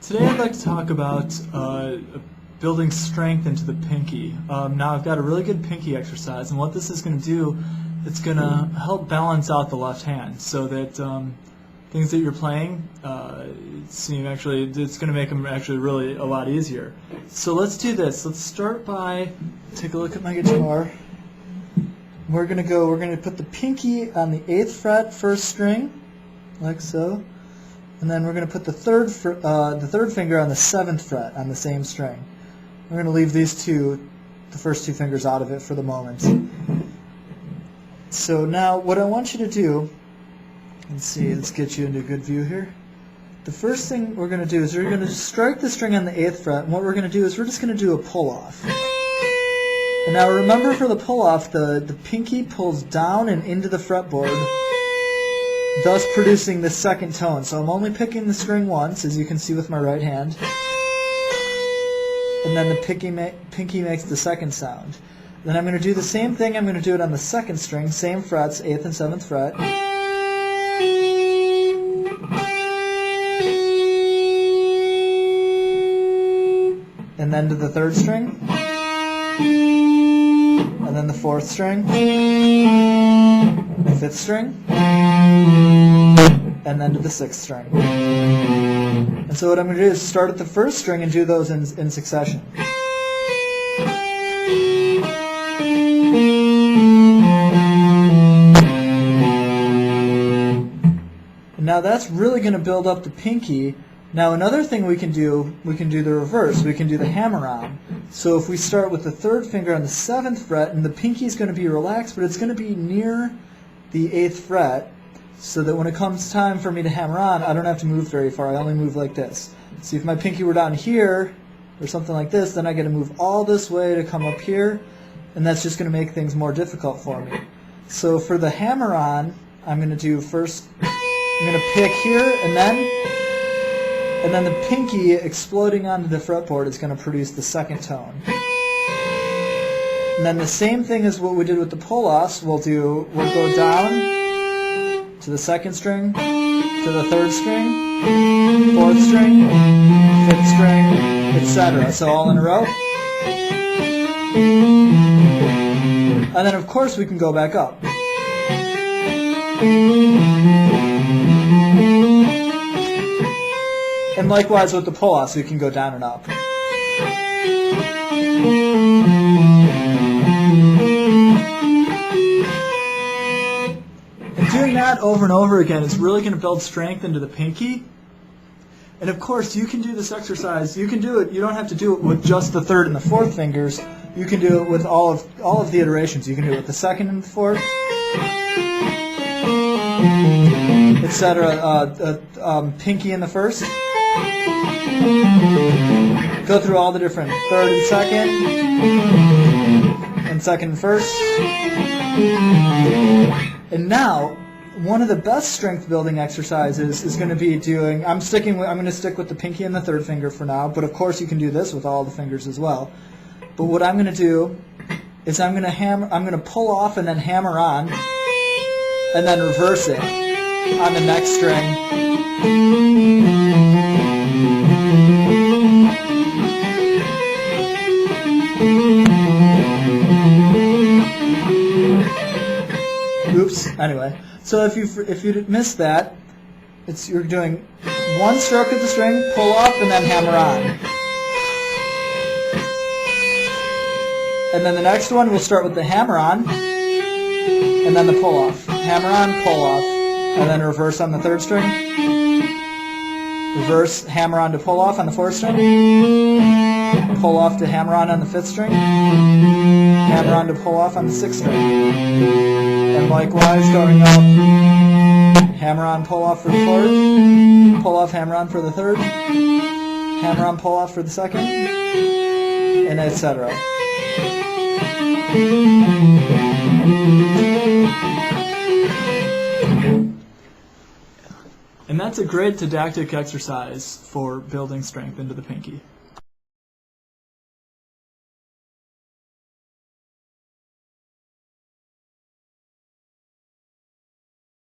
Today I'd like to talk about building strength into the pinky. Now I've got a really good pinky exercise, and what this is going to do, it's going to help balance out the left hand so that things that you're playing, it's going to make them actually really a lot easier. So let's do this. Let's start by, take a look at my guitar. We're going to put the pinky on the 8th fret, 1st string, like so. And then we're going to put the third finger on the 7th fret on the same string. We're going to leave the first two fingers out of it for the moment. So now what I want you to do, let's get you into a good view here. The first thing we're going to do is we're going to strike the string on the 8th fret, and what we're going to do is we're just going to do a pull-off. And now remember, for the pull-off, the pinky pulls down and into the fretboard, thus producing the second tone. So I'm only picking the string once, as you can see with my right hand, and then the pinky makes the second sound. Then I'm going to do the same thing. I'm going to do it on the 2nd string, same frets, 8th and 7th fret. And then to the 3rd string, and then the 4th string, the 5th string, and then to the 6th string. And so what I'm going to do is start at the 1st string and do those in succession. And now that's really going to build up the pinky. Now another thing we can do the reverse. We can do the hammer-on. So if we start with the 3rd finger on the 7th fret, and the pinky is going to be relaxed, but it's going to be near the 8th fret, so that when it comes time for me to hammer on, I don't have to move very far. I only move like this. See, if my pinky were down here, or something like this, then I got to move all this way to come up here, and that's just going to make things more difficult for me. So for the hammer-on, I'm going to do first, I'm going to pick here, and then the pinky exploding onto the fretboard is going to produce the second tone. And then the same thing as what we did with the pull-offs, we'll go down to the 2nd string, to the 3rd string, 4th string, 5th string, etc. So all in a row. And then of course we can go back up. And likewise with the pull-offs, we can go down and up. And doing that over and over again is really going to build strength into the pinky. And of course, you can do this exercise. You can do it. You don't have to do it with just the 3rd and the 4th fingers. You can do it with all of the iterations. You can do it with the 2nd and the 4th, etc. Pinky in the 1st. Go through all the different 3rd and 2nd, and 2nd and 1st. And now, one of the best strength building exercises is going to be doing, I'm going to stick with the pinky and the 3rd finger for now, but of course you can do this with all the fingers as well. But what I'm going to do is I'm going to pull off and then hammer on, and then reverse it on the next string. Oops. Anyway, so if you missed that, you're doing one stroke of the string, pull up, and then hammer on. And then the next one, we'll start with the hammer on, and then the pull off. Hammer on, pull off, and then reverse on the 3rd string. Reverse, hammer on to pull off on the 4th string. Pull off to hammer on the 5th string. Hammer on to pull off on the 6th string. And likewise, going up, hammer on, pull off for the 4th, pull off, hammer on for the 3rd, hammer on, pull off for the 2nd, and etc. And that's a great didactic exercise for building strength into the pinky.